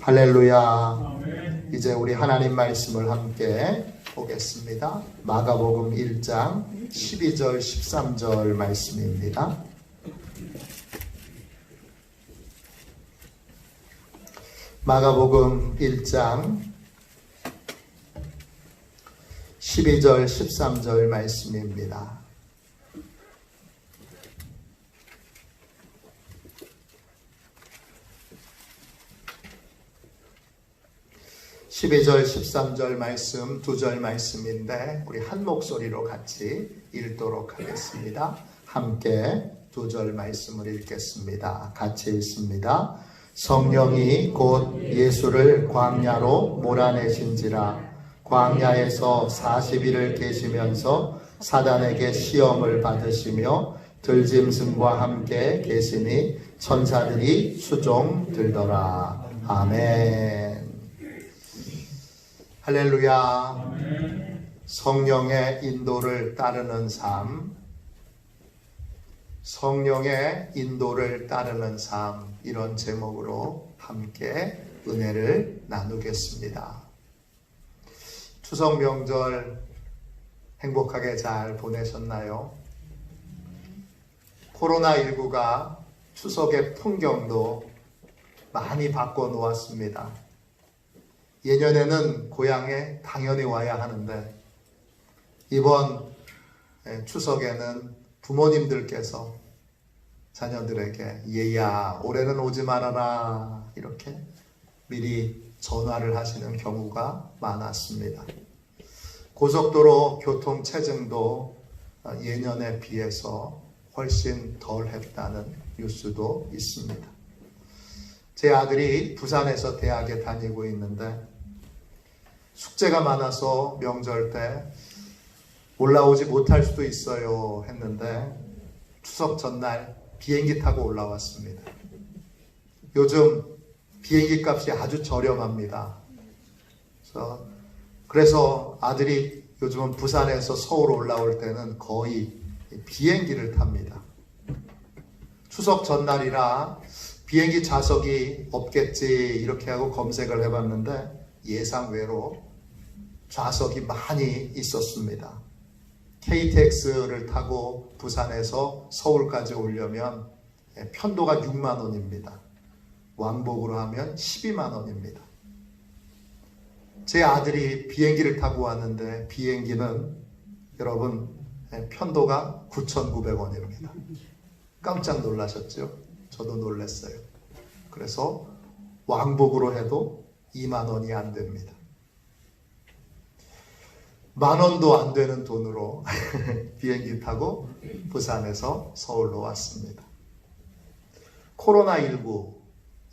할렐루야. 이제 우리 하나님 말씀을 함께 보겠습니다. 마가복음 1장 12절 13절 말씀입니다. 마가복음 1장 12절 13절 말씀입니다. (12절) (13절) 말씀 두 절 말씀인데 우리 한 목소리로 같이 읽도록 하겠습니다. 함께 두 절 말씀을 읽겠습니다. 같이 읽습니다. 성령이 곧 예수를 광야로 몰아내신지라. 광야에서 40일을 계시면서 사단에게 시험을 받으시며 들짐승과 함께 계시니 천사들이 수종 들더라. 아멘. 할렐루야. 성령의 인도를 따르는 삶, 성령의 인도를 따르는 삶, 이런 제목으로 함께 은혜를 나누겠습니다. 추석 명절 행복하게 잘 보내셨나요? 코로나19가 추석의 풍경도 많이 바꿔놓았습니다. 예년에는 고향에 당연히 와야 하는데 이번 추석에는 부모님들께서 자녀들에게 얘야 올해는 오지 말아라 이렇게 미리 전화를 하시는 경우가 많았습니다. 고속도로 교통 체증도 예년에 비해서 훨씬 덜 했다는 뉴스도 있습니다. 제 아들이 부산에서 대학에 다니고 있는데 숙제가 많아서 명절 때 올라오지 못할 수도 있어요 했는데 추석 전날 비행기 타고 올라왔습니다. 요즘 비행기 값이 아주 저렴합니다. 그래서 아들이 요즘은 부산에서 서울 올라올 때는 거의 비행기를 탑니다. 추석 전날이라 비행기 좌석이 없겠지 이렇게 하고 검색을 해봤는데 예상외로 좌석이 많이 있었습니다. KTX를 타고 부산에서 서울까지 오려면 편도가 6만 원입니다. 왕복으로 하면 12만 원입니다. 제 아들이 비행기를 타고 왔는데 비행기는 여러분 편도가 9,900원입니다. 깜짝 놀라셨죠? 저도 놀랐어요. 그래서 왕복으로 해도 2만 원이 안 됩니다. 만 원도 안 되는 돈으로 비행기 타고 부산에서 서울로 왔습니다. 코로나19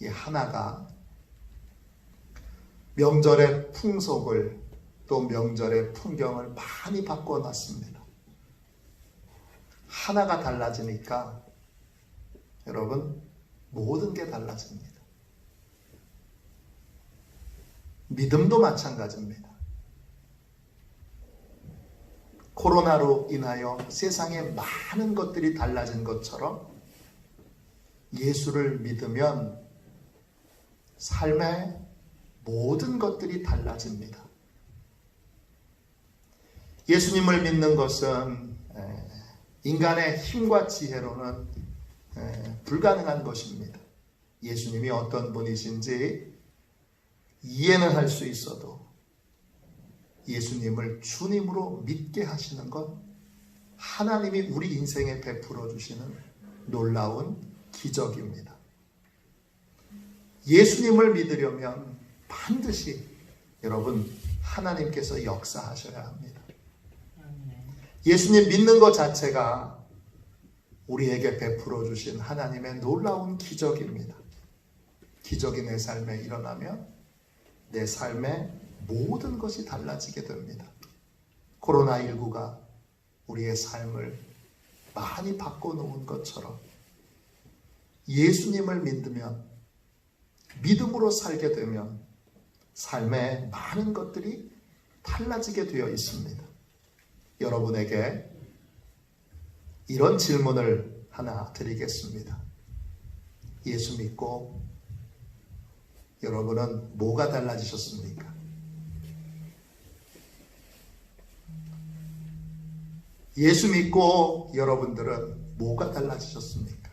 이 하나가 명절의 풍속을 또 명절의 풍경을 많이 바꿔놨습니다. 하나가 달라지니까 여러분 모든 게 달라집니다. 믿음도 마찬가지입니다. 코로나로 인하여 세상에 많은 것들이 달라진 것처럼 예수를 믿으면 삶의 모든 것들이 달라집니다. 예수님을 믿는 것은 인간의 힘과 지혜로는 불가능한 것입니다. 예수님이 어떤 분이신지 이해는 할 수 있어도 예수님을 주님으로 믿게 하시는 것, 하나님이 우리 인생에 베풀어 주시는 놀라운 기적입니다. 예수님을 믿으려면 반드시 여러분 하나님께서 역사하셔야 합니다. 예수님 믿는 것 자체가 우리에게 베풀어 주신 하나님의 놀라운 기적입니다. 기적이 내 삶에 일어나면 내 삶의 모든 것이 달라지게 됩니다. 코로나19가 우리의 삶을 많이 바꿔놓은 것처럼 예수님을 믿으면, 믿음으로 살게 되면 삶의 많은 것들이 달라지게 되어 있습니다. 여러분에게 이런 질문을 하나 드리겠습니다. 예수 믿고 여러분은 뭐가 달라지셨습니까? 예수 믿고 여러분들은 뭐가 달라지셨습니까?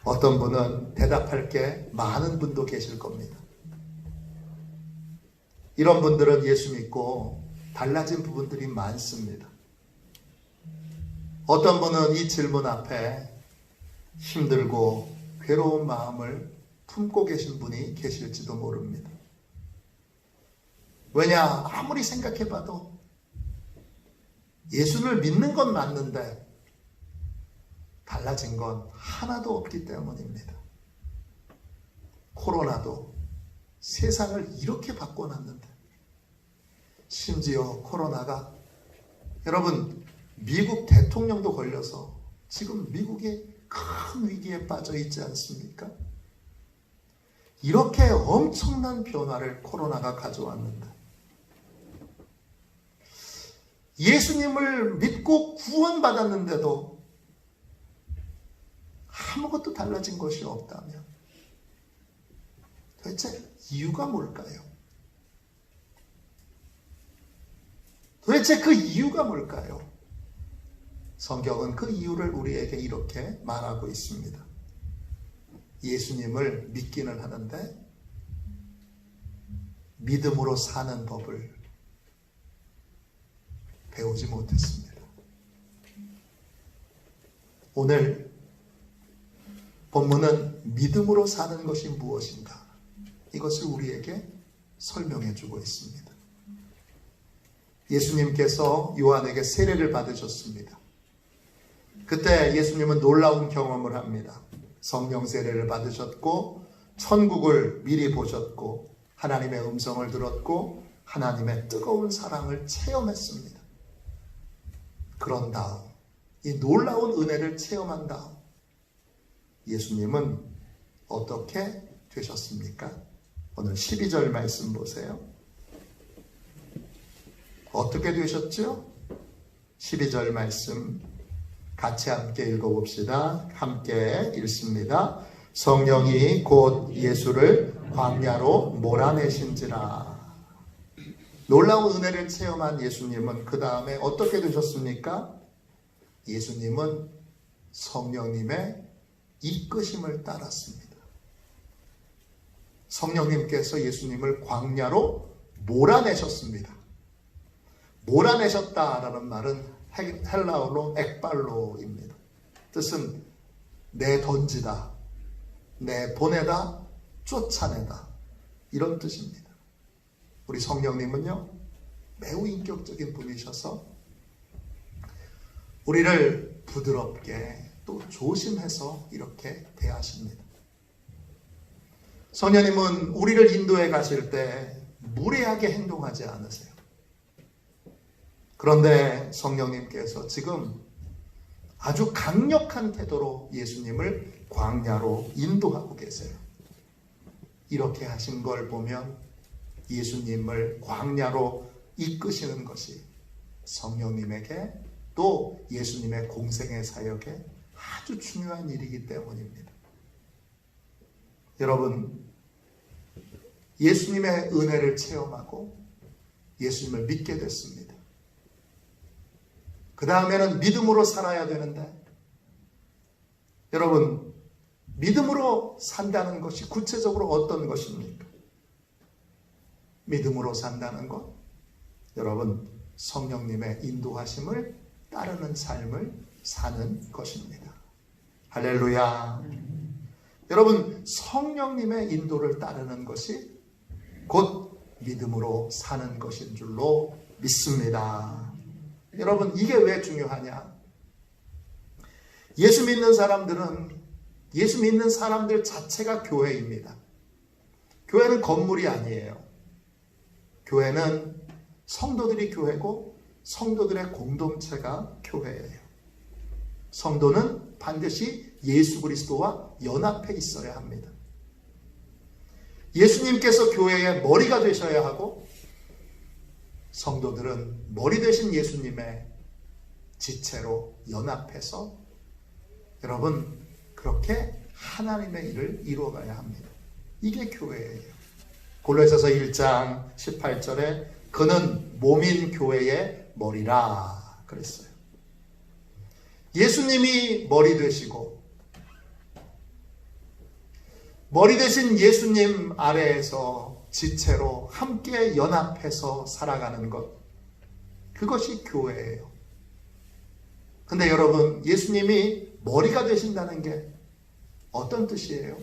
어떤 분은 대답할 게 많은 분도 계실 겁니다. 이런 분들은 예수 믿고 달라진 부분들이 많습니다. 어떤 분은 이 질문 앞에 힘들고 괴로운 마음을 품고 계신 분이 계실지도 모릅니다. 왜냐? 아무리 생각해봐도 예수를 믿는 건 맞는데 달라진 건 하나도 없기 때문입니다. 코로나도 세상을 이렇게 바꿔놨는데, 심지어 코로나가 여러분 미국 대통령도 걸려서 지금 미국이 큰 위기에 빠져 있지 않습니까? 이렇게 엄청난 변화를 코로나가 가져왔는데, 예수님을 믿고 구원받았는데도 아무것도 달라진 것이 없다면 도대체 이유가 뭘까요? 도대체 그 이유가 뭘까요? 성경은 그 이유를 우리에게 이렇게 말하고 있습니다. 예수님을 믿기는 하는데 믿음으로 사는 법을 배우지 못했습니다. 오늘 본문은 믿음으로 사는 것이 무엇인가? 이것을 우리에게 설명해 주고 있습니다. 예수님께서 요한에게 세례를 받으셨습니다. 그때 예수님은 놀라운 경험을 합니다. 성령 세례를 받으셨고 천국을 미리 보셨고 하나님의 음성을 들었고 하나님의 뜨거운 사랑을 체험했습니다. 그런 다음 이 놀라운 은혜를 체험한 다음 예수님은 어떻게 되셨습니까? 오늘 12절 말씀 보세요. 어떻게 되셨죠? 12절 말씀 같이 함께 읽어봅시다. 함께 읽습니다. 성령이 곧 예수를 광야로 몰아내신지라. 놀라운 은혜를 체험한 예수님은 그 다음에 어떻게 되셨습니까? 예수님은 성령님의 이끄심을 따랐습니다. 성령님께서 예수님을 광야로 몰아내셨습니다. 몰아내셨다라는 말은 헬라어로 ekbal로입니다. 뜻은 내던지다, 내보내다, 쫓아내다 이런 뜻입니다. 우리 성령님은요 매우 인격적인 분이셔서 우리를 부드럽게 또 조심해서 이렇게 대하십니다. 성령님은 우리를 인도해 가실 때 무례하게 행동하지 않으세요. 그런데 성령님께서 지금 아주 강력한 태도로 예수님을 광야로 인도하고 계세요. 이렇게 하신 걸 보면 예수님을 광야로 이끄시는 것이 성령님에게 또 예수님의 공생의 사역에 아주 중요한 일이기 때문입니다. 여러분, 예수님의 은혜를 체험하고 예수님을 믿게 됐습니다. 그 다음에는 믿음으로 살아야 되는데, 여러분, 믿음으로 산다는 것이 구체적으로 어떤 것입니까? 믿음으로 산다는 것, 여러분, 성령님의 인도하심을 따르는 삶을 사는 것입니다. 할렐루야. 여러분, 성령님의 인도를 따르는 것이 곧 믿음으로 사는 것인 줄로 믿습니다. 여러분, 이게 왜 중요하냐? 예수 믿는 사람들은 예수 믿는 사람들 자체가 교회입니다. 교회는 건물이 아니에요. 교회는 성도들이 교회고 성도들의 공동체가 교회예요. 성도는 반드시 예수 그리스도와 연합해 있어야 합니다. 예수님께서 교회의 머리가 되셔야 하고 성도들은 머리 되신 예수님의 지체로 연합해서 여러분 그렇게 하나님의 일을 이루어가야 합니다. 이게 교회예요. 골로새서 1장 18절에 그는 몸인 교회의 머리라 그랬어요. 예수님이 머리 되시고 머리 되신 예수님 아래에서 지체로 함께 연합해서 살아가는 것, 그것이 교회예요. 근데 여러분, 예수님이 머리가 되신다는 게 어떤 뜻이에요?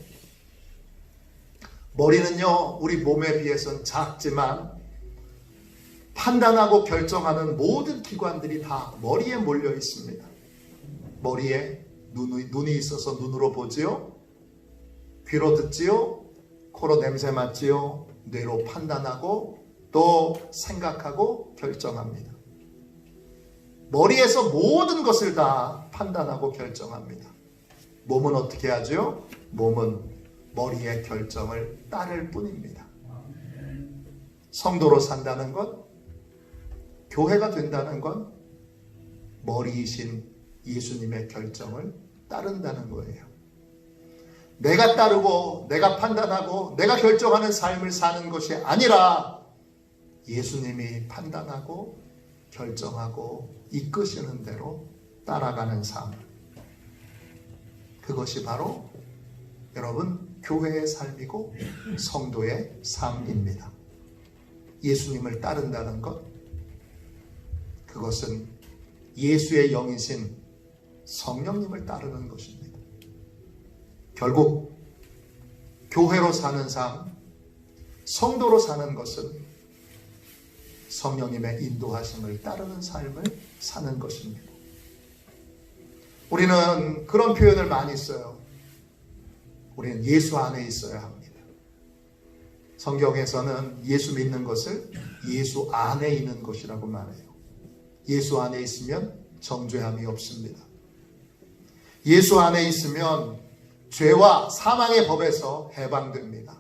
머리는요, 우리 몸에 비해서는 작지만 판단하고 결정하는 모든 기관들이 다 머리에 몰려 있습니다. 머리에 눈이 있어서 눈으로 보지요, 귀로 듣지요, 코로 냄새 맡지요, 뇌로 판단하고 또 생각하고 결정합니다. 머리에서 모든 것을 다 판단하고 결정합니다. 몸은 어떻게 하죠? 몸은 머리의 결정을 따를 뿐입니다. 성도로 산다는 것, 교회가 된다는 건 머리이신 예수님의 결정을 따른다는 거예요. 내가 따르고 내가 판단하고 내가 결정하는 삶을 사는 것이 아니라 예수님이 판단하고 결정하고 이끄시는 대로 따라가는 삶. 그것이 바로 여러분 교회의 삶이고 성도의 삶입니다. 예수님을 따른다는 것, 그것은 예수의 영이신 성령님을 따르는 것입니다. 결국 교회로 사는 삶, 성도로 사는 것은 성령님의 인도하심을 따르는 삶을 사는 것입니다. 우리는 그런 표현을 많이 써요. 우리는 예수 안에 있어야 합니다. 성경에서는 예수 믿는 것을 예수 안에 있는 것이라고 말해요. 예수 안에 있으면 정죄함이 없습니다. 예수 안에 있으면 죄와 사망의 법에서 해방됩니다.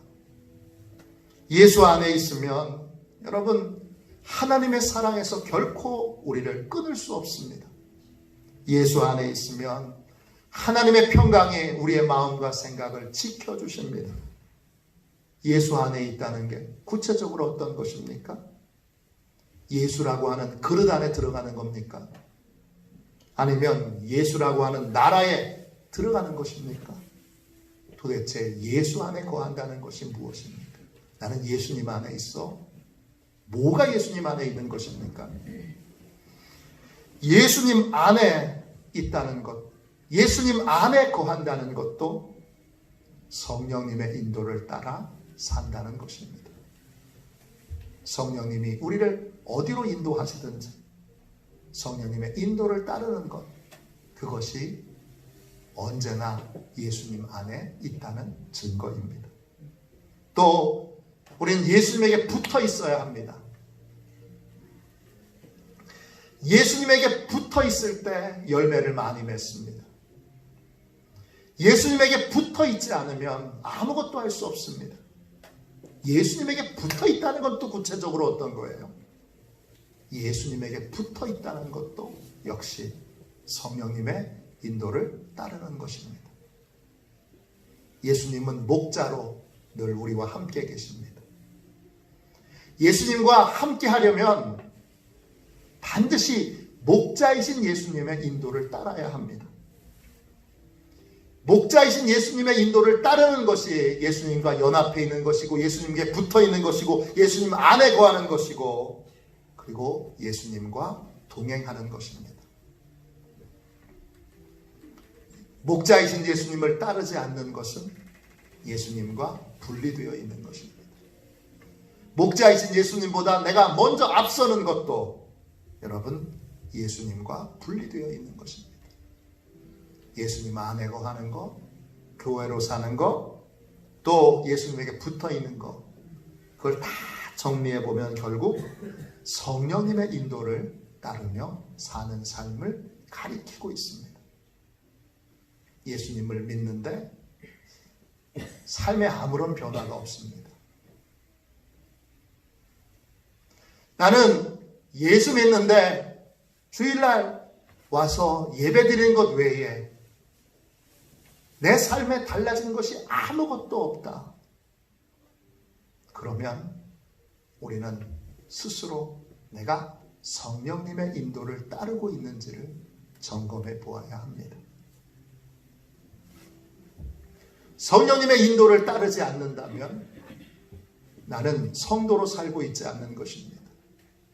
예수 안에 있으면 여러분 하나님의 사랑에서 결코 우리를 끊을 수 없습니다. 예수 안에 있으면 하나님의 평강이 우리의 마음과 생각을 지켜주십니다. 예수 안에 있다는 게 구체적으로 어떤 것입니까? 예수라고 하는 그릇 안에 들어가는 겁니까? 아니면 예수라고 하는 나라에 들어가는 것입니까? 도대체 예수 안에 거한다는 것이 무엇입니까? 나는 예수님 안에 있어. 뭐가 예수님 안에 있는 것입니까? 예수님 안에 있다는 것, 예수님 안에 거한다는 것도 성령님의 인도를 따라 산다는 것입니다. 성령님이 우리를 어디로 인도하시든지 성령님의 인도를 따르는 것, 그것이 언제나 예수님 안에 있다는 증거입니다. 또 우리는 예수님에게 붙어 있어야 합니다. 예수님에게 붙어 있을 때 열매를 많이 맺습니다. 예수님에게 붙어 있지 않으면 아무것도 할 수 없습니다. 예수님에게 붙어 있다는 것도 구체적으로 어떤 거예요? 예수님에게 붙어 있다는 것도 역시 성령님의 인도를 따르는 것입니다. 예수님은 목자로 늘 우리와 함께 계십니다. 예수님과 함께 하려면 반드시 목자이신 예수님의 인도를 따라야 합니다. 목자이신 예수님의 인도를 따르는 것이 예수님과 연합해 있는 것이고 예수님께 붙어 있는 것이고 예수님 안에 거하는 것이고 그리고 예수님과 동행하는 것입니다. 목자이신 예수님을 따르지 않는 것은 예수님과 분리되어 있는 것입니다. 목자이신 예수님보다 내가 먼저 앞서는 것도 여러분 예수님과 분리되어 있는 것입니다. 예수님 안에 거하는 것, 교회로 사는 것, 또 예수님에게 붙어 있는 것, 그걸 다 정리해 보면 결국 성령님의 인도를 따르며 사는 삶을 가리키고 있습니다. 예수님을 믿는데 삶에 아무런 변화가 없습니다. 나는 예수 믿는데 주일날 와서 예배드리는 것 외에 내 삶에 달라진 것이 아무것도 없다. 그러면 우리는 스스로 내가 성령님의 인도를 따르고 있는지를 점검해 보아야 합니다. 성령님의 인도를 따르지 않는다면 나는 성도로 살고 있지 않는 것입니다.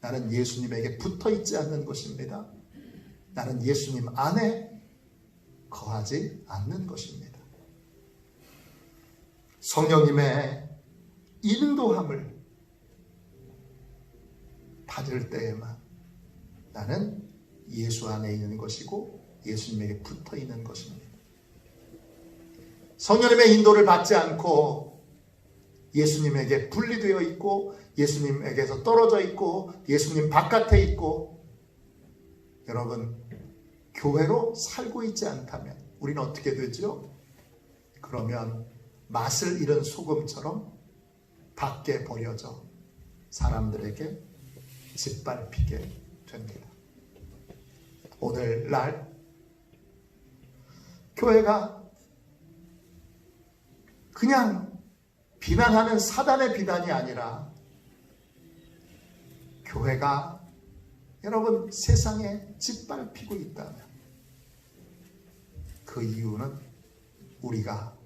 나는 예수님에게 붙어 있지 않는 것입니다. 나는 예수님 안에 거하지 않는 것입니다. 성령님의 인도함을 받을 때에만 나는 예수 안에 있는 것이고 예수님에게 붙어 있는 것입니다. 성령님의 인도를 받지 않고 예수님에게 분리되어 있고 예수님에게서 떨어져 있고 예수님 바깥에 있고 여러분 교회로 살고 있지 않다면 우리는 어떻게 되죠? 그러면 맛을 잃은 소금처럼 밖에 버려져 사람들에게 짓밟히게 됩니다. 오늘날 교회가 그냥 비난하는 사단의 비난이 아니라 교회가 여러분 세상에 짓밟히고 있다면 그 이유는 우리가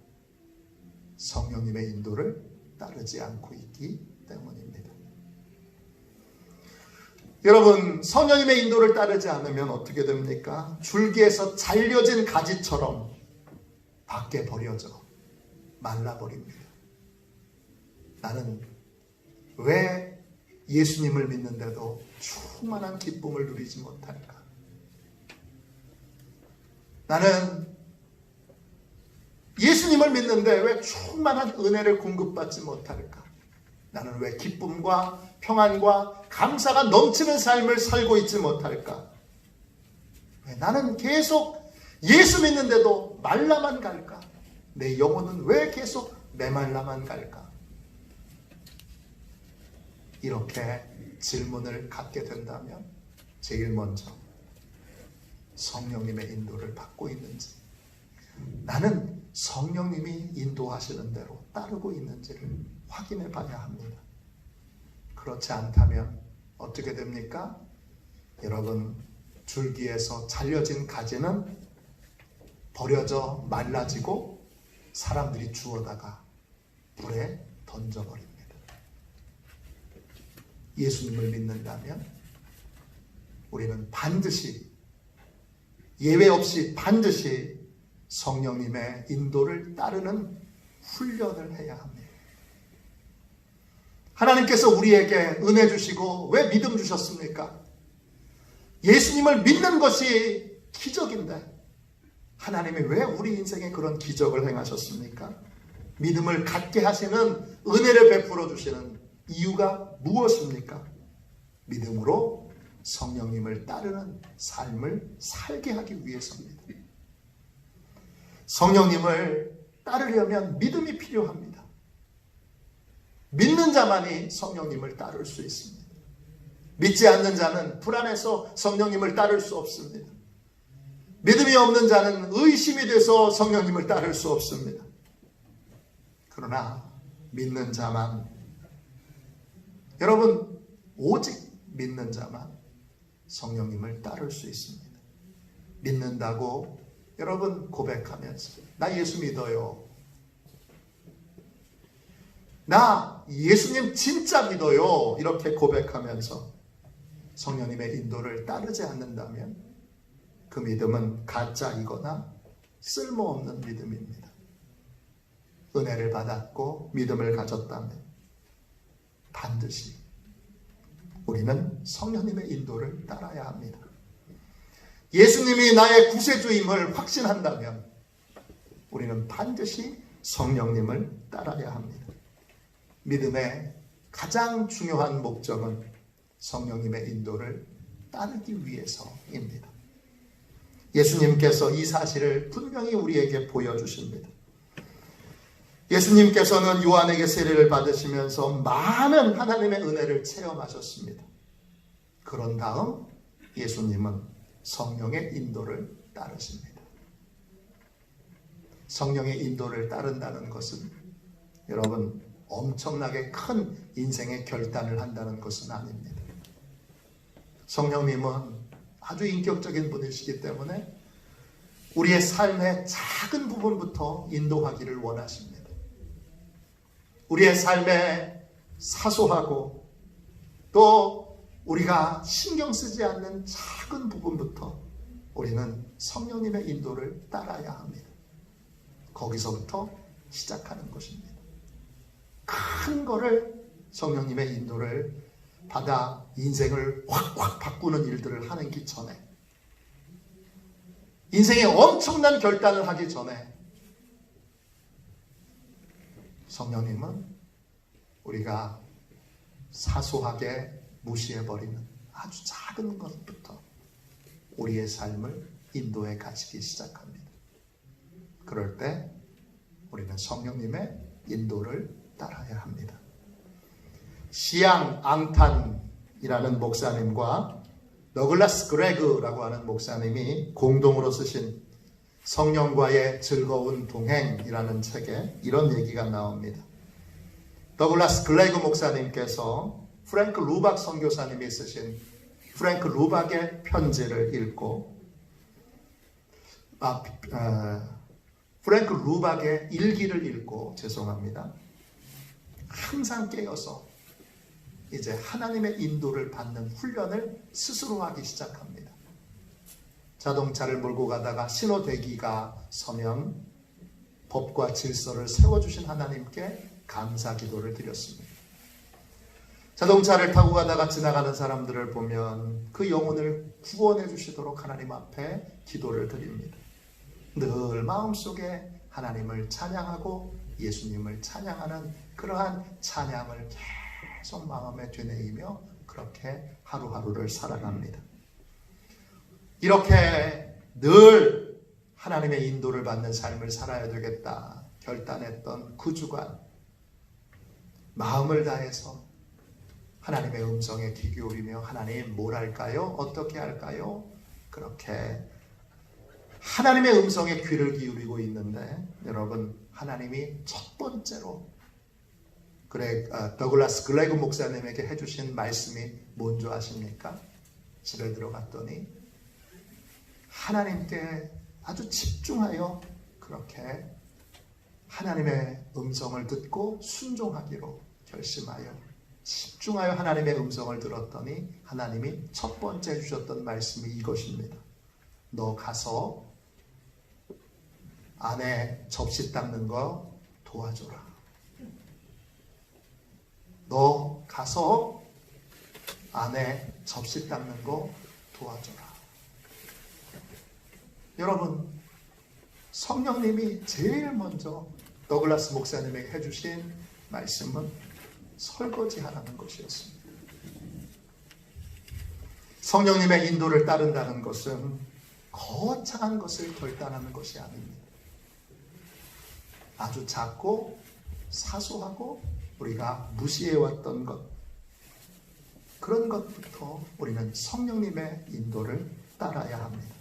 성령님의 인도를 따르지 않고 있기 때문입니다. 여러분 성령님의 인도를 따르지 않으면 어떻게 됩니까? 줄기에서 잘려진 가지처럼 밖에 버려져 말라버립니다. 나는 왜 예수님을 믿는데도 충만한 기쁨을 누리지 못할까? 나는 예수님을 믿는데 왜 충만한 은혜를 공급받지 못할까? 나는 왜 기쁨과 평안과 감사가 넘치는 삶을 살고 있지 못할까? 왜 나는 계속 예수 믿는데도 말라만 갈까? 내 영혼은 왜 계속 메말라만 갈까? 이렇게 질문을 갖게 된다면 제일 먼저 성령님의 인도를 받고 있는지, 나는 성령님이 인도하시는 대로 따르고 있는지를 확인해 봐야 합니다. 그렇지 않다면 어떻게 됩니까? 여러분, 줄기에서 잘려진 가지는 버려져 말라지고 사람들이 주워다가 불에 던져버립니다. 예수님을 믿는다면 우리는 반드시 예외 없이 반드시 성령님의 인도를 따르는 훈련을 해야 합니다. 하나님께서 우리에게 은혜 주시고 왜 믿음 주셨습니까? 예수님을 믿는 것이 기적인데 하나님이 왜 우리 인생에 그런 기적을 행하셨습니까? 믿음을 갖게 하시는 은혜를 베풀어 주시는 이유가 무엇입니까? 믿음으로 성령님을 따르는 삶을 살게 하기 위해서입니다. 성령님을 따르려면 믿음이 필요합니다. 믿는 자만이 성령님을 따를 수 있습니다. 믿지 않는 자는 불안해서 성령님을 따를 수 없습니다. 믿음이 없는 자는 의심이 돼서 성령님을 따를 수 없습니다. 그러나 믿는 자만, 여러분 오직 믿는 자만 성령님을 따를 수 있습니다. 믿는다고 여러분 고백하면서 나 예수 믿어요, 나 예수님 진짜 믿어요, 이렇게 고백하면서 성령님의 인도를 따르지 않는다면 그 믿음은 가짜이거나 쓸모없는 믿음입니다. 은혜를 받았고 믿음을 가졌다면 반드시 우리는 성령님의 인도를 따라야 합니다. 예수님이 나의 구세주임을 확신한다면 우리는 반드시 성령님을 따라야 합니다. 믿음의 가장 중요한 목적은 성령님의 인도를 따르기 위해서입니다. 예수님께서 이 사실을 분명히 우리에게 보여주십니다. 예수님께서는 요한에게 세례를 받으시면서 많은 하나님의 은혜를 체험하셨습니다. 그런 다음 예수님은 성령의 인도를 따르십니다. 성령의 인도를 따른다는 것은 여러분 엄청나게 큰 인생의 결단을 한다는 것은 아닙니다. 성령님은 아주 인격적인 분이시기 때문에 우리의 삶의 작은 부분부터 인도하기를 원하십니다. 우리의 삶의 사소하고 또 우리가 신경 쓰지 않는 작은 부분부터 우리는 성령님의 인도를 따라야 합니다. 거기서부터 시작하는 것입니다. 큰 거를 성령님의 인도를 받아 인생을 확확 바꾸는 일들을 하기 전에, 인생의 엄청난 결단을 하기 전에 성령님은 우리가 사소하게 무시해버리는 아주 작은 것부터 우리의 삶을 인도해 가시기 시작합니다. 그럴 때 우리는 성령님의 인도를 따라야 합니다. 시앙 앙탄이라는 목사님과 더글라스 그레그라고 하는 목사님이 공동으로 쓰신 성령과의 즐거운 동행이라는 책에 이런 얘기가 나옵니다. 더글라스 그레그 목사님께서 프랭크 루박 선교사님이 쓰신 프랭크 루박의 편지를 읽고 프랭크 루박의 일기를 읽고 항상 깨어서 이제 하나님의 인도를 받는 훈련을 스스로 하기 시작합니다. 자동차를 몰고 가다가 신호 대기가 서면 법과 질서를 세워주신 하나님께 감사 기도를 드렸습니다. 자동차를 타고 가다가 지나가는 사람들을 보면 그 영혼을 구원해 주시도록 하나님 앞에 기도를 드립니다. 늘 마음속에 하나님을 찬양하고 예수님을 찬양하는 그러한 찬양을 계속 마음에 되뇌이며 그렇게 하루하루를 살아갑니다. 이렇게 늘 하나님의 인도를 받는 삶을 살아야 되겠다 결단했던 그 주간 마음을 다해서 하나님의 음성에 귀 기울이며 하나님 뭘 할까요? 어떻게 할까요? 그렇게 하나님의 음성에 귀를 기울이고 있는데 여러분 하나님이 첫 번째로 더글라스 글레그 목사님에게 해주신 말씀이 뭔지 아십니까? 집에 들어갔더니 하나님께 아주 집중하여 그렇게 하나님의 음성을 듣고 순종하기로 결심하여 집중하여 하나님의 음성을 들었더니 하나님이 첫 번째 해주셨던 말씀이 이것입니다. 너 가서 아내 접시 닦는 거 도와줘라. 너 가서 아내 접시 닦는 거 도와줘라. 여러분, 성령님이 제일 먼저 더글라스 목사님에게 해주신 말씀은 설거지하라는 것이었습니다. 성령님의 인도를 따른다는 것은 거창한 것을 결단하는 것이 아닙니다. 아주 작고 사소하고 우리가 무시해왔던 것, 그런 것부터 우리는 성령님의 인도를 따라야 합니다.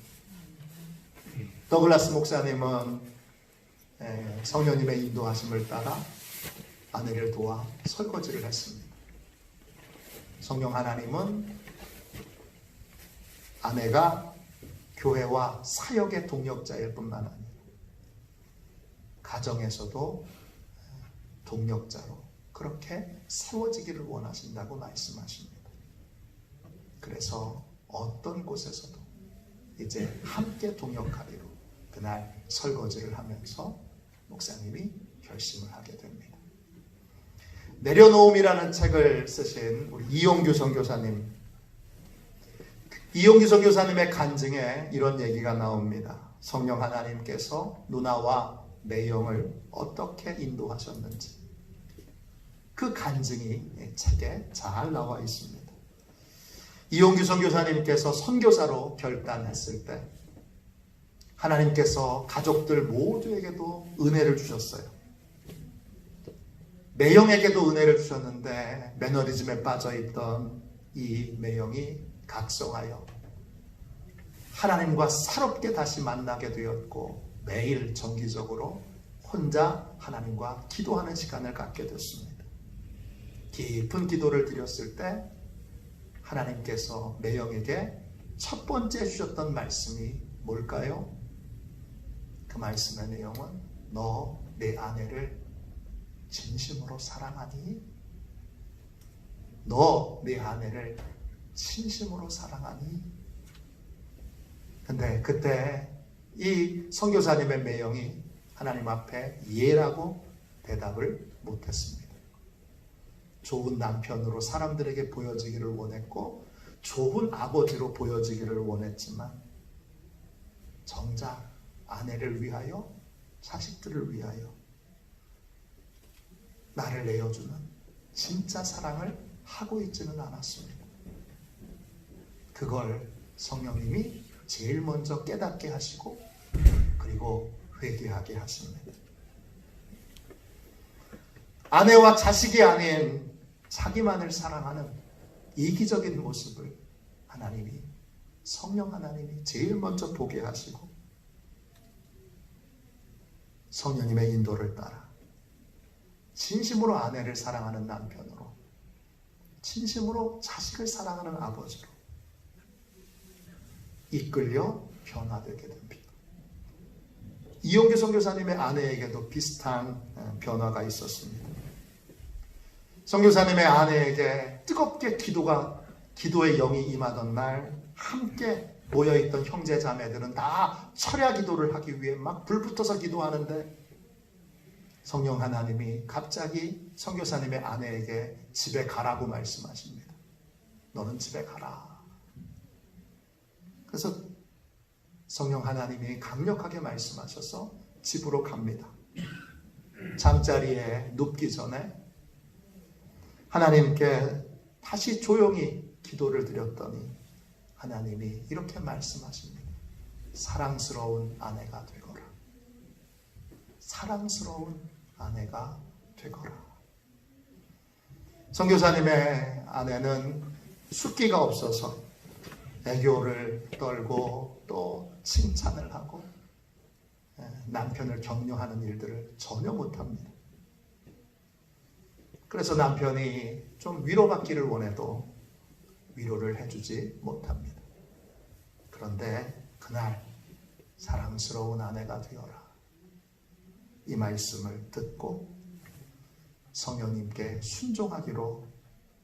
더글라스 목사님은 성령님의 인도하심을 따라 아내를 도와 설거지를 했습니다. 성령 하나님은 아내가 교회와 사역의 동력자일 뿐만 아니라 가정에서도 동력자로 그렇게 세워지기를 원하신다고 말씀하십니다. 그래서 어떤 곳에서도 이제 함께 동역하기로 그날 설거지를 하면서 목사님이 결심을 하게 됩니다. 내려놓음이라는 책을 쓰신 우리 이용규 선교사님, 이용규 선교사님의 간증에 이런 얘기가 나옵니다. 성령 하나님께서 누나와 매형을 어떻게 인도하셨는지 그 간증이 책에 잘 나와 있습니다. 이용규 선교사님께서 선교사로 결단했을 때 하나님께서 가족들 모두에게도 은혜를 주셨어요. 매형에게도 은혜를 주셨는데 매너리즘에 빠져있던 이 매형이 각성하여 하나님과 새롭게 다시 만나게 되었고 매일 정기적으로 혼자 하나님과 기도하는 시간을 갖게 됐습니다. 깊은 기도를 드렸을 때 하나님께서 매형에게 첫 번째 주셨던 말씀이 뭘까요? 그 말씀의 내용은 너 내 아내를 진심으로 사랑하니? 너 내 아내를 진심으로 사랑하니? 근데 그때 이 선교사님의 매형이 하나님 앞에 예라고 대답을 못했습니다. 좋은 남편으로 사람들에게 보여지기를 원했고 좋은 아버지로 보여지기를 원했지만 정작 아내를 위하여 자식들을 위하여 나를 내어주는 진짜 사랑을 하고 있지는 않았습니다. 그걸 성령님이 제일 먼저 깨닫게 하시고 그리고 회개하게 하십니다. 아내와 자식이 아닌 자기만을 사랑하는 이기적인 모습을 하나님이, 성령 하나님이 제일 먼저 보게 하시고 성령님의 인도를 따라 진심으로 아내를 사랑하는 남편으로, 진심으로 자식을 사랑하는 아버지로 이끌려 변화되게 됩니다. 이용규 선교사님의 아내에게도 비슷한 변화가 있었습니다. 선교사님의 아내에게 뜨겁게 기도의 영이 임하던 날 함께 모여있던 형제 자매들은 다 철야 기도를 하기 위해 막 불붙어서 기도하는데 성령 하나님이 갑자기 선교사님의 아내에게 집에 가라고 말씀하십니다. 너는 집에 가라. 그래서 성령 하나님이 강력하게 말씀하셔서 집으로 갑니다. 잠자리에 눕기 전에 하나님께 다시 조용히 기도를 드렸더니 하나님이 이렇게 말씀하십니다. 사랑스러운 아내가 되거라. 사랑스러운 아내가 되거라. 선교사님의 아내는 숫기가 없어서 애교를 떨고 또 칭찬을 하고 남편을 격려하는 일들을 전혀 못합니다. 그래서 남편이 좀 위로받기를 원해도 위로를 해주지 못합니다. 그런데 그날 사랑스러운 아내가 되어라. 이 말씀을 듣고 성령님께 순종하기로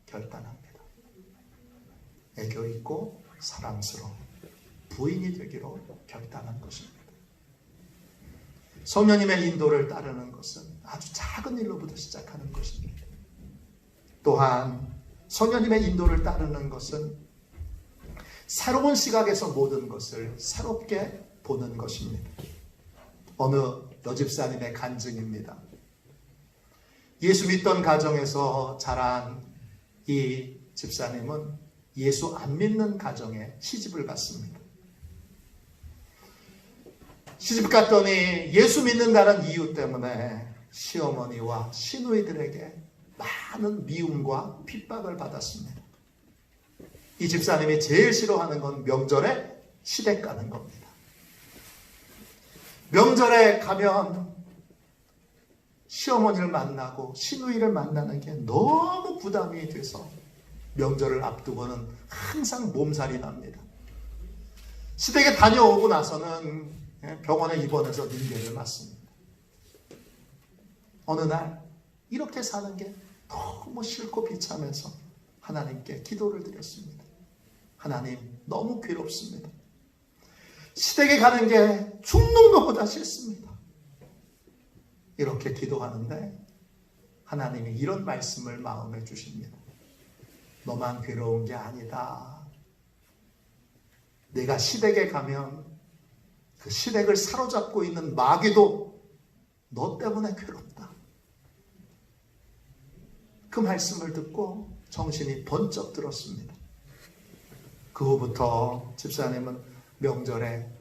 결단합니다. 애교 있고 사랑스러운 부인이 되기로 결단한 것입니다. 성령님의 인도를 따르는 것은 아주 작은 일로부터 시작하는 것입니다. 또한 성령님의 인도를 따르는 것은 새로운 시각에서 모든 것을 새롭게 보는 것입니다. 어느 여집사님의 간증입니다. 예수 믿던 가정에서 자란 이 집사님은 예수 안 믿는 가정에 시집을 갔습니다. 시집 갔더니 예수 믿는다는 이유 때문에 시어머니와 시누이들에게 많은 미움과 핍박을 받았습니다. 이 집사님이 제일 싫어하는 건 명절에 시댁 가는 겁니다. 명절에 가면 시어머니를 만나고 시누이를 만나는 게 너무 부담이 돼서 명절을 앞두고는 항상 몸살이 납니다. 시댁에 다녀오고 나서는 병원에 입원해서 링겔을 맞습니다. 어느 날 이렇게 사는 게 너무 싫고 비참해서 하나님께 기도를 드렸습니다. 하나님, 너무 괴롭습니다. 시댁에 가는 게 죽는 것보다 싫습니다. 이렇게 기도하는데 하나님이 이런 말씀을 마음에 주십니다. 너만 괴로운 게 아니다. 내가 시댁에 가면 그 시댁을 사로잡고 있는 마귀도 너 때문에 괴롭다. 그 말씀을 듣고 정신이 번쩍 들었습니다. 그 후부터 집사님은 명절에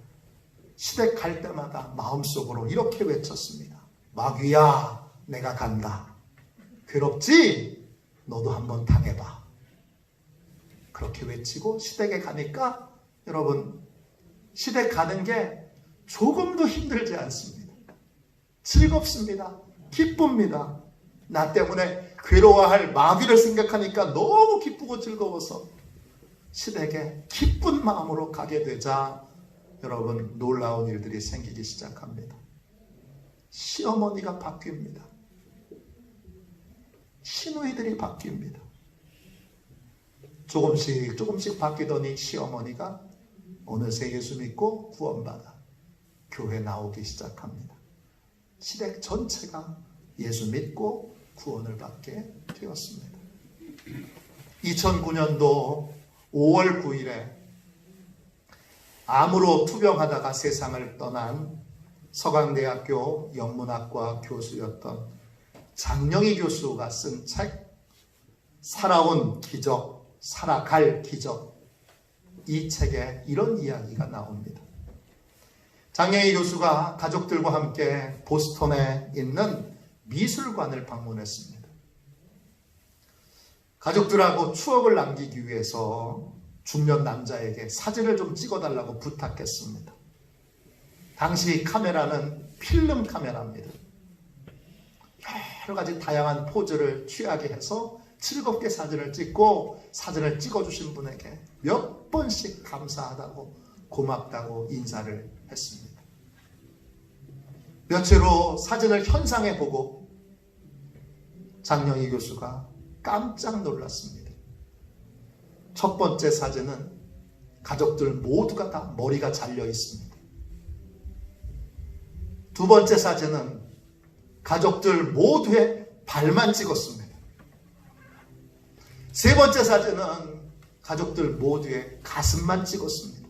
시댁 갈 때마다 마음속으로 이렇게 외쳤습니다. 마귀야, 내가 간다. 괴롭지? 너도 한번 당해봐. 그렇게 외치고 시댁에 가니까 여러분, 시댁 가는 게 조금도 힘들지 않습니다. 즐겁습니다. 기쁩니다. 나 때문에 괴로워할 마귀를 생각하니까 너무 기쁘고 즐거워서 시댁에 기쁜 마음으로 가게 되자 여러분 놀라운 일들이 생기기 시작합니다. 시어머니가 바뀝니다. 시누이들이 바뀝니다. 조금씩 바뀌더니 시어머니가 어느새 예수 믿고 구원받아 교회 나오기 시작합니다. 시댁 전체가 예수 믿고 구원을 받게 되었습니다. 2009년도 5월 9일에 암으로 투병하다가 세상을 떠난 서강대학교 영문학과 교수였던 장영희 교수가 쓴 책 살아온 기적, 살아갈 기적, 이 책에 이런 이야기가 나옵니다. 장영희 교수가 가족들과 함께 보스턴에 있는 미술관을 방문했습니다. 가족들하고 추억을 남기기 위해서 중년 남자에게 사진을 좀 찍어달라고 부탁했습니다. 당시 카메라는 필름 카메라입니다. 여러 가지 다양한 포즈를 취하게 해서 즐겁게 사진을 찍고 사진을 찍어주신 분에게 몇 번씩 감사하다고 고맙다고 인사를 했습니다. 며칠 후 사진을 현상에 보고 장영희 교수가 깜짝 놀랐습니다. 첫 번째 사진은 가족들 모두가 다 머리가 잘려 있습니다. 두 번째 사진은 가족들 모두의 발만 찍었습니다. 세 번째 사진은 가족들 모두의 가슴만 찍었습니다.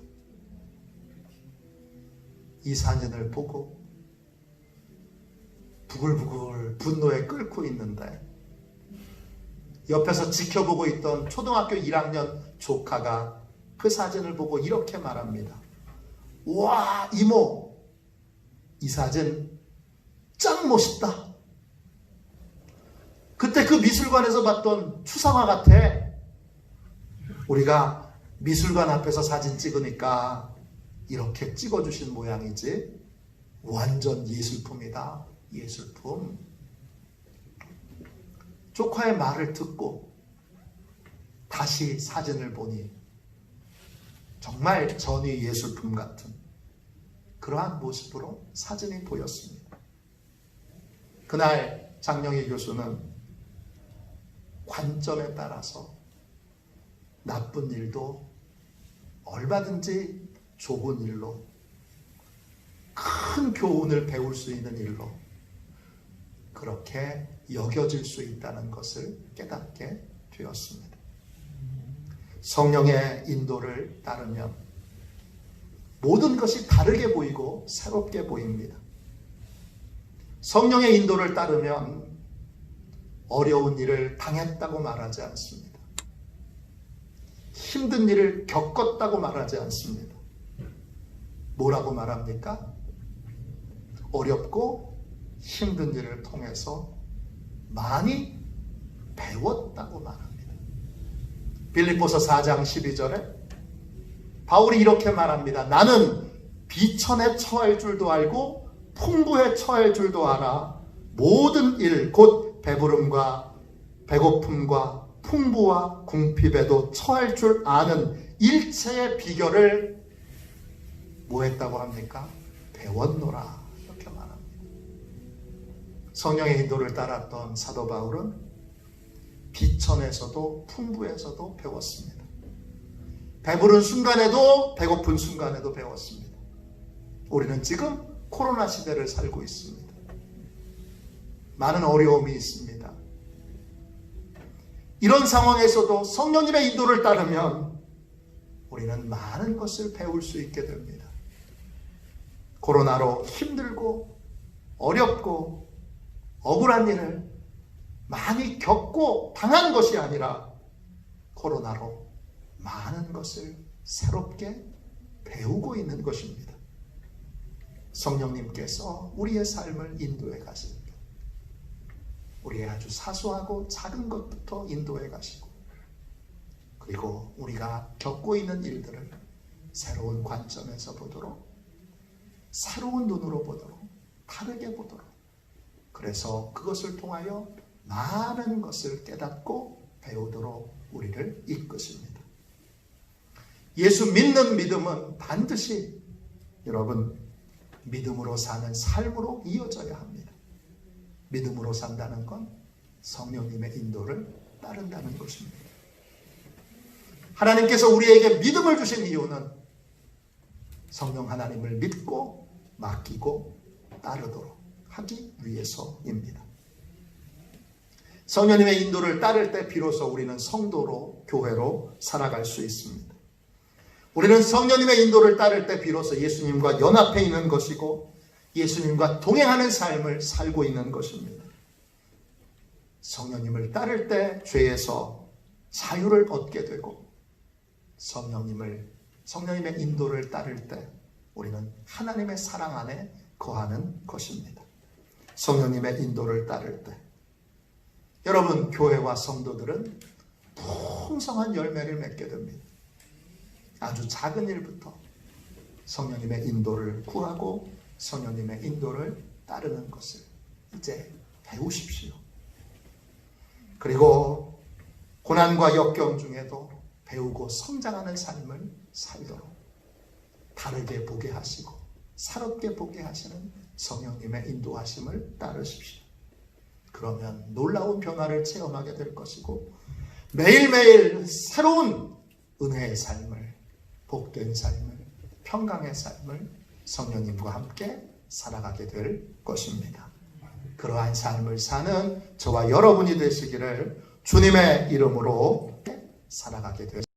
이 사진을 보고 부글부글 분노에 끓고 있는데 옆에서 지켜보고 있던 초등학교 1학년 조카가 그 사진을 보고 이렇게 말합니다. 와, 이모, 이 사진 짱 멋있다. 그때 그 미술관에서 봤던 추상화 같아. 우리가 미술관 앞에서 사진 찍으니까 이렇게 찍어주신 모양이지. 완전 예술품이다. 예술품. 조카의 말을 듣고 다시 사진을 보니 정말 전위 예술품 같은 그러한 모습으로 사진이 보였습니다. 그날 장영희 교수는 관점에 따라서 나쁜 일도 얼마든지 좋은 일로 큰 교훈을 배울 수 있는 일로 그렇게 여겨질 수 있다는 것을 깨닫게 되었습니다. 성령의 인도를 따르면 모든 것이 다르게 보이고 새롭게 보입니다. 성령의 인도를 따르면 어려운 일을 당했다고 말하지 않습니다. 힘든 일을 겪었다고 말하지 않습니다. 뭐라고 말합니까? 어렵고 힘든 일을 통해서 많이 배웠다고 말합니다. 빌립보서 4장 12절에 바울이 이렇게 말합니다. 나는 비천에 처할 줄도 알고 풍부에 처할 줄도 알아. 모든 일 곧 배부름과 배고픔과 풍부와 궁핍에도 처할 줄 아는 일체의 비결을 뭐 했다고 합니까? 배웠노라. 이렇게 말합니다. 성령의 인도를 따랐던 사도 바울은 비천에서도 풍부에서도 배웠습니다. 배부른 순간에도 배고픈 순간에도 배웠습니다. 우리는 지금 코로나 시대를 살고 있습니다. 많은 어려움이 있습니다. 이런 상황에서도 성령님의 인도를 따르면 우리는 많은 것을 배울 수 있게 됩니다. 코로나로 힘들고 어렵고 억울한 일을 많이 겪고 당한 것이 아니라 코로나로 많은 것을 새롭게 배우고 있는 것입니다. 성령님께서 우리의 삶을 인도해 가십니다. 우리의 아주 사소하고 작은 것부터 인도해 가시고 그리고 우리가 겪고 있는 일들을 새로운 관점에서 보도록 새로운 눈으로 보도록 다르게 보도록 그래서 그것을 통하여 많은 것을 깨닫고 배우도록 우리를 이끄십니다. 예수 믿는 믿음은 반드시 여러분 믿음으로 사는 삶으로 이어져야 합니다. 믿음으로 산다는 건 성령님의 인도를 따른다는 것입니다. 하나님께서 우리에게 믿음을 주신 이유는 성령 하나님을 믿고 맡기고 따르도록 하기 위해서입니다. 성령님의 인도를 따를 때 비로소 우리는 성도로 교회로 살아갈 수 있습니다. 우리는 성령님의 인도를 따를 때 비로소 예수님과 연합해 있는 것이고 예수님과 동행하는 삶을 살고 있는 것입니다. 성령님을 따를 때 죄에서 자유를 얻게 되고 성령님의 인도를 따를 때 우리는 하나님의 사랑 안에 거하는 것입니다. 성령님의 인도를 따를 때 여러분 교회와 성도들은 풍성한 열매를 맺게 됩니다. 아주 작은 일부터 성령님의 인도를 구하고 성령님의 인도를 따르는 것을 이제 배우십시오. 그리고 고난과 역경 중에도 배우고 성장하는 삶을 살도록 다르게 보게 하시고 새롭게 보게 하시는 성령님의 인도하심을 따르십시오. 그러면 놀라운 변화를 체험하게 될 것이고 매일매일 새로운 은혜의 삶을, 복된 삶을, 평강의 삶을 성령님과 함께 살아가게 될 것입니다. 그러한 삶을 사는 저와 여러분이 되시기를 주님의 이름으로 살아가게 되겠습니다.